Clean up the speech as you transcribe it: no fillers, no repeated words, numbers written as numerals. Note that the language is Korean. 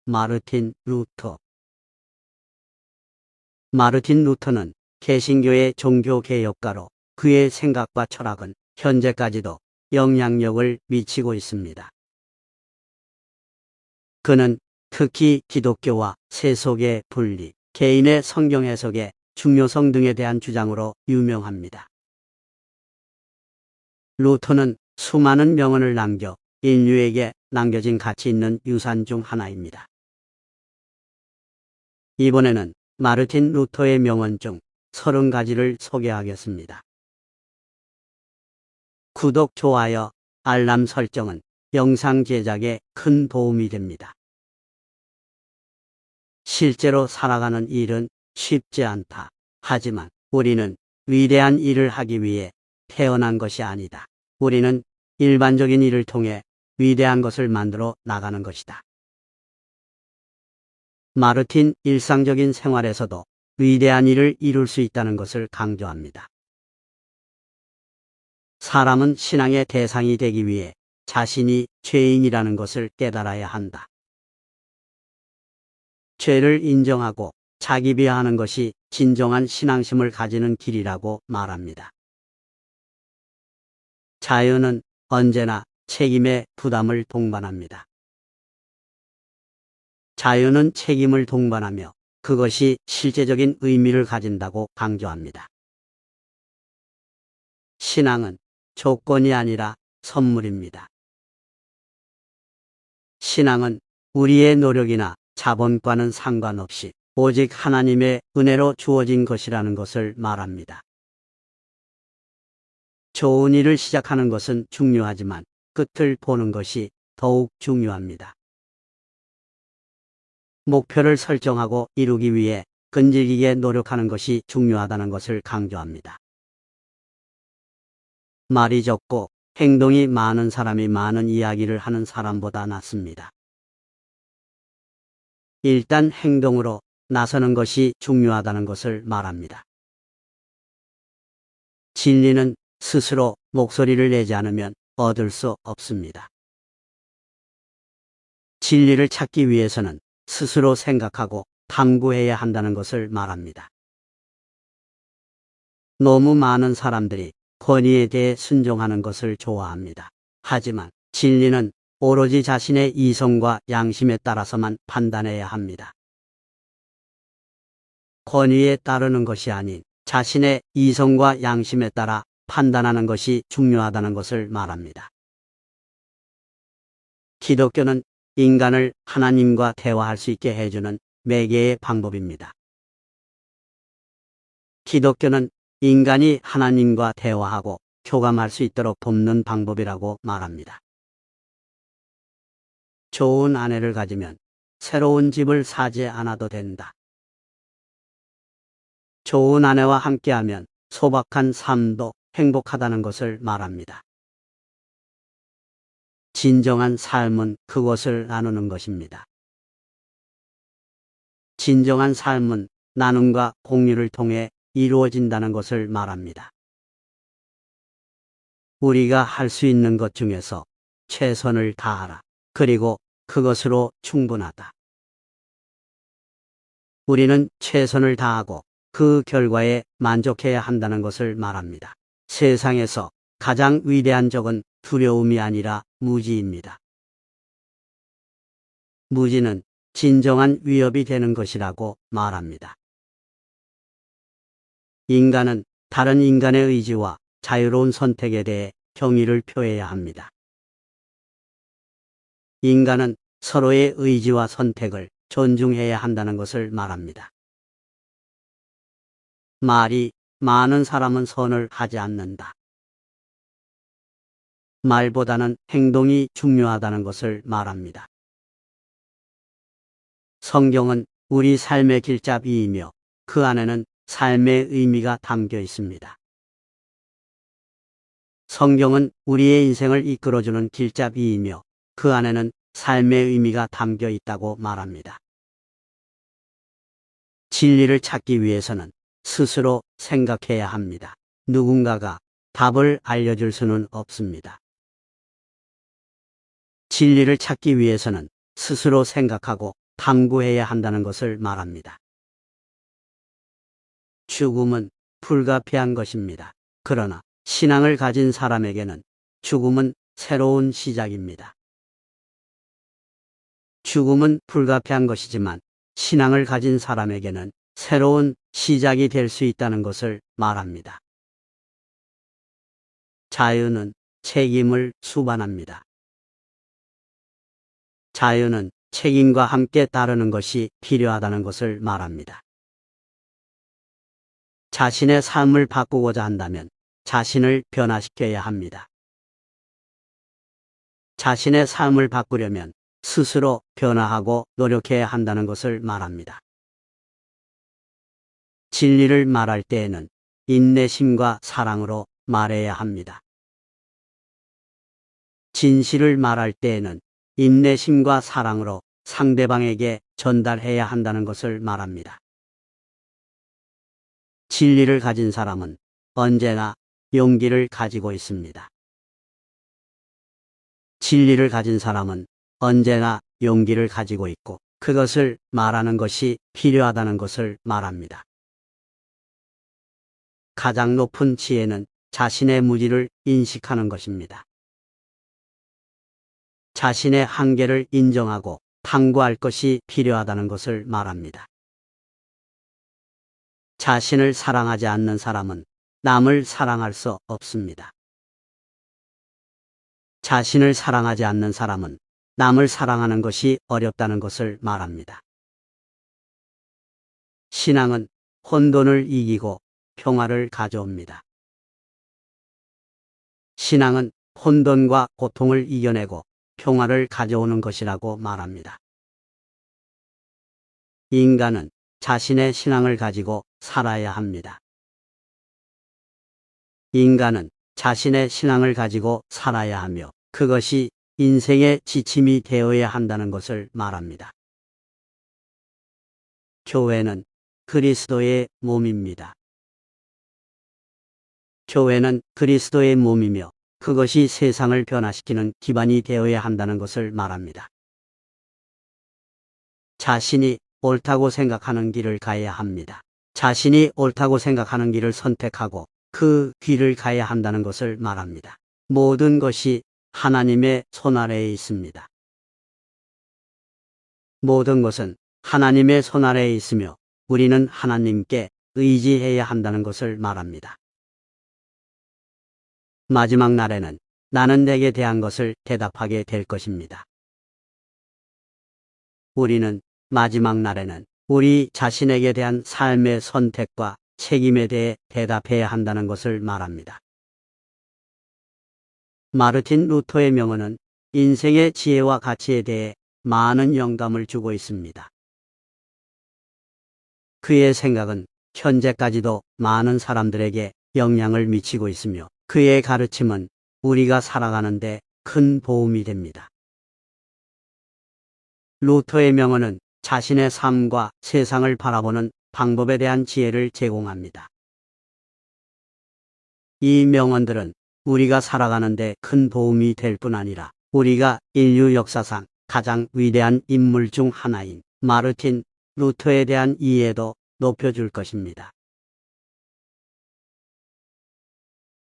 마르틴 루터. 마르틴 루터는 개신교의 종교개혁가로 그의 생각과 철학은 현재까지도 영향력을 미치고 있습니다. 그는 특히 기독교와 세속의 분리, 개인의 성경 해석의 중요성 등에 대한 주장으로 유명합니다. 루터는 수많은 명언을 남겨 인류에게 남겨진 가치 있는 유산 중 하나입니다. 이번에는 마르틴 루터의 명언 중 30가지를 소개하겠습니다. 구독, 좋아요, 알람 설정은 영상 제작에 큰 도움이 됩니다. 실제로 살아가는 일은 쉽지 않다. 하지만 우리는 위대한 일을 하기 위해 태어난 것이 아니다. 우리는 일반적인 일을 통해 위대한 것을 만들어 나가는 것이다. 마르틴 일상적인 생활에서도 위대한 일을 이룰 수 있다는 것을 강조합니다. 사람은 신앙의 대상이 되기 위해 자신이 죄인이라는 것을 깨달아야 한다. 죄를 인정하고 자기 비하하는 것이 진정한 신앙심을 가지는 길이라고 말합니다. 자유는 언제나 책임의 부담을 동반합니다. 자유는 책임을 동반하며 그것이 실제적인 의미를 가진다고 강조합니다. 신앙은 조건이 아니라 선물입니다. 신앙은 우리의 노력이나 자본과는 상관없이 오직 하나님의 은혜로 주어진 것이라는 것을 말합니다. 좋은 일을 시작하는 것은 중요하지만 끝을 보는 것이 더욱 중요합니다. 목표를 설정하고 이루기 위해 끈질기게 노력하는 것이 중요하다는 것을 강조합니다. 말이 적고 행동이 많은 사람이 많은 이야기를 하는 사람보다 낫습니다. 일단 행동으로 나서는 것이 중요하다는 것을 말합니다. 진리는 스스로 목소리를 내지 않으면 얻을 수 없습니다. 진리를 찾기 위해서는 스스로 생각하고 탐구해야 한다는 것을 말합니다. 너무 많은 사람들이 권위에 대해 순종하는 것을 좋아합니다. 하지만 진리는 오로지 자신의 이성과 양심에 따라서만 판단해야 합니다. 권위에 따르는 것이 아닌 자신의 이성과 양심에 따라 판단하는 것이 중요하다는 것을 말합니다. 기독교는 인간을 하나님과 대화할 수 있게 해주는 매개의 방법입니다. 기독교는 인간이 하나님과 대화하고 교감할 수 있도록 돕는 방법이라고 말합니다. 좋은 아내를 가지면 새로운 집을 사지 않아도 된다. 좋은 아내와 함께하면 소박한 삶도 행복하다는 것을 말합니다. 진정한 삶은 그것을 나누는 것입니다. 진정한 삶은 나눔과 공유를 통해 이루어진다는 것을 말합니다. 우리가 할 수 있는 것 중에서 최선을 다하라. 그리고 그것으로 충분하다. 우리는 최선을 다하고 그 결과에 만족해야 한다는 것을 말합니다. 세상에서 가장 위대한 적은 두려움이 아니라 무지입니다. 무지는 진정한 위협이 되는 것이라고 말합니다. 인간은 다른 인간의 의지와 자유로운 선택에 대해 경의를 표해야 합니다. 인간은 서로의 의지와 선택을 존중해야 한다는 것을 말합니다. 말이 많은 사람은 선을 하지 않는다. 말보다는 행동이 중요하다는 것을 말합니다. 성경은 우리 삶의 길잡이이며 그 안에는 삶의 의미가 담겨 있습니다. 성경은 우리의 인생을 이끌어주는 길잡이이며 그 안에는 삶의 의미가 담겨 있다고 말합니다. 진리를 찾기 위해서는 스스로 생각해야 합니다. 누군가가 답을 알려줄 수는 없습니다. 진리를 찾기 위해서는 스스로 생각하고 탐구해야 한다는 것을 말합니다. 죽음은 불가피한 것입니다. 그러나 신앙을 가진 사람에게는 죽음은 새로운 시작입니다. 죽음은 불가피한 것이지만 신앙을 가진 사람에게는 새로운 시작이 될 수 있다는 것을 말합니다. 자유는 책임을 수반합니다. 자유는 책임과 함께 따르는 것이 필요하다는 것을 말합니다. 자신의 삶을 바꾸고자 한다면 자신을 변화시켜야 합니다. 자신의 삶을 바꾸려면 스스로 변화하고 노력해야 한다는 것을 말합니다. 진리를 말할 때에는 인내심과 사랑으로 말해야 합니다. 진실을 말할 때에는 인내심과 사랑으로 상대방에게 전달해야 한다는 것을 말합니다. 진리를 가진 사람은 언제나 용기를 가지고 있습니다. 진리를 가진 사람은 언제나 용기를 가지고 있고 그것을 말하는 것이 필요하다는 것을 말합니다. 가장 높은 지혜는 자신의 무지를 인식하는 것입니다. 자신의 한계를 인정하고 탐구할 것이 필요하다는 것을 말합니다. 자신을 사랑하지 않는 사람은 남을 사랑할 수 없습니다. 자신을 사랑하지 않는 사람은 남을 사랑하는 것이 어렵다는 것을 말합니다. 신앙은 혼돈을 이기고 평화를 가져옵니다. 신앙은 혼돈과 고통을 이겨내고 평화를 가져오는 것이라고 말합니다. 인간은 자신의 신앙을 가지고 살아야 합니다. 인간은 자신의 신앙을 가지고 살아야 하며 그것이 인생의 지침이 되어야 한다는 것을 말합니다. 교회는 그리스도의 몸입니다. 교회는 그리스도의 몸이며 그것이 세상을 변화시키는 기반이 되어야 한다는 것을 말합니다. 자신이 옳다고 생각하는 길을 가야 합니다. 자신이 옳다고 생각하는 길을 선택하고 그 길을 가야 한다는 것을 말합니다. 모든 것이 하나님의 손아래에 있습니다. 모든 것은 하나님의 손아래에 있으며 우리는 하나님께 의지해야 한다는 것을 말합니다. 마지막 날에는 나는 내게 대한 것을 대답하게 될 것입니다. 우리는 마지막 날에는 우리 자신에게 대한 삶의 선택과 책임에 대해 대답해야 한다는 것을 말합니다. 마르틴 루터의 명언은 인생의 지혜와 가치에 대해 많은 영감을 주고 있습니다. 그의 생각은 현재까지도 많은 사람들에게 영향을 미치고 있으며 그의 가르침은 우리가 살아가는데 큰 도움이 됩니다. 루터의 명언은 자신의 삶과 세상을 바라보는 방법에 대한 지혜를 제공합니다. 이 명언들은 우리가 살아가는데 큰 도움이 될 뿐 아니라 우리가 인류 역사상 가장 위대한 인물 중 하나인 마르틴 루터에 대한 이해도 높여줄 것입니다.